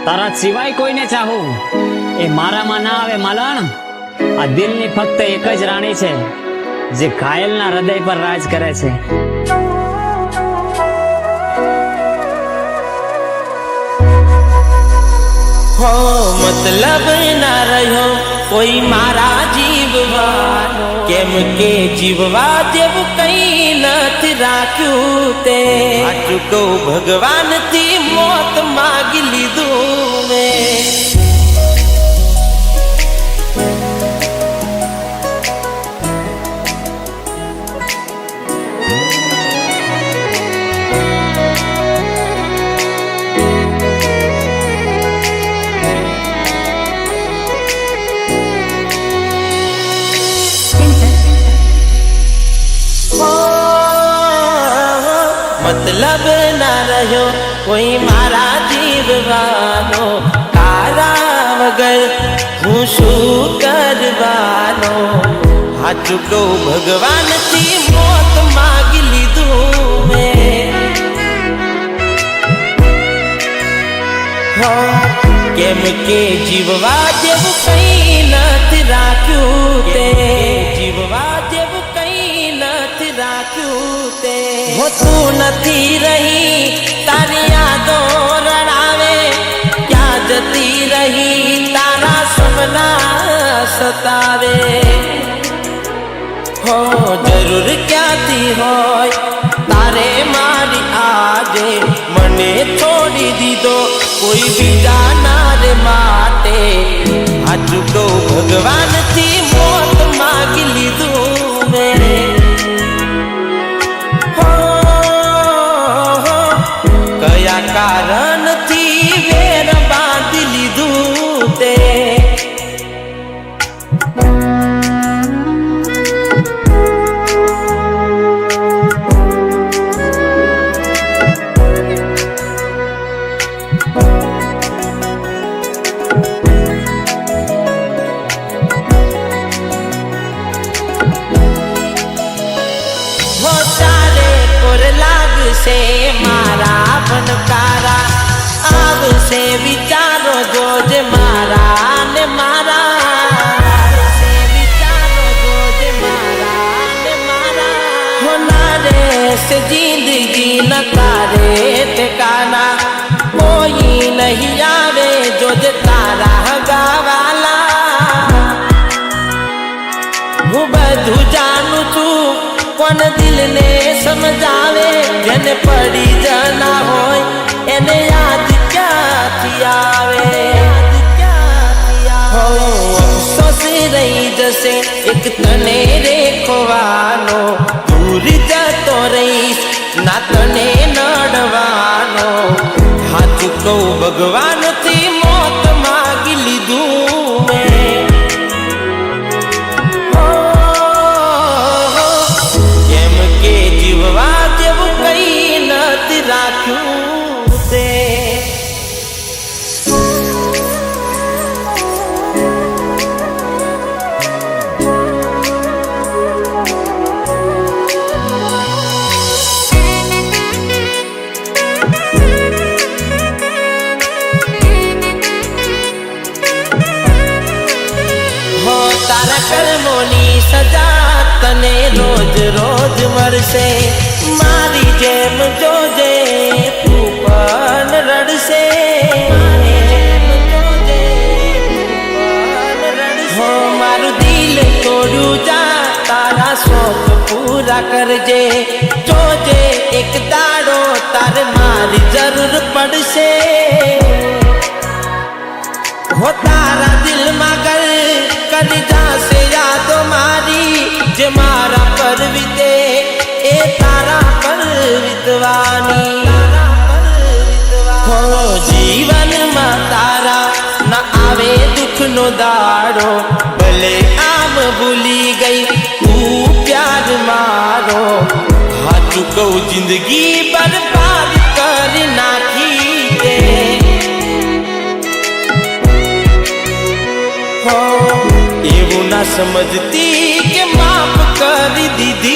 તારા સિવાય કોઈને ચાહું એ મારામાં ના આવે માલણ। આ દિલની ફક્ત એક જ રાણી છે જે ઘાયલના હૃદય પર રાજ કરે છે। हो मतलब ना रहो कोई मारा जीववानो केम के जीववा जेव कई नथ राख्यू ते आचुको भगवान थी मौत मांग लीधू में। मतलब ना रहो कोई मारा जीववानो तारा वगर हूँ शू करवानो हाचुको भगवान थी मौत मांग लीधू में। हो केम के जीववा जेव कई नथ राख्यू ते जीववा जेव कई नथ राख्यू ते हो तू नथी रही तारी यादों रड़ावे क्या जती रही तारा सपना सतावे। हो जरूर क्या थी हो तारे मारी आजे मने छोड़ी दी दो कोई भी जाना रे माटे आचुको भगवान थी मौत मांग लीधू मेरे। कया कारण थी वेर बांध लीधू ते हो तारे कोर लाग से मारा बनकारा अब से विचारो जोज मारा ने मारा से विचारो जोज मारा ने मारा हो नारे से जिंदगी न तारे ठिकाना कोई नहीं आवे जोज तारा गावाला। હું બધું જાણું છું કોણ દિલને સમજાવે જેને પડી જના હોય એને યાદ ક્યાંથી આવે। હો અફસોસ રહી જશે એક તને રેખવાનો દૂર જતો રહીશ ના તને નડવાનો હાચું કહું ભગવાનથી મોત માગી લીધું મેં। जीववा जेव कई नथ राख्यू ते हो तारा कर्मोनी सजा तने रोज रोज मरसे मारी जेम जोजे तू पण रड़से। हो मारू दिल तोड़ू जा तारा शौक पूरा करजे जोजे एक दाड़ो तार मारी जरूर पड़से। हो तारा दिल मगर कर जासे यादो मारी जे मारा पर विते ए तारा पर वितवानी। हो जीवन में तारा न आवे दुख नो दाड़ो भले आम भूली गई तू प्यार मारो हाचुं कहूं जिंदगी बर्बाद कर नाखी ते। हो એવું ના સમજતી કે માફ કરી દીધી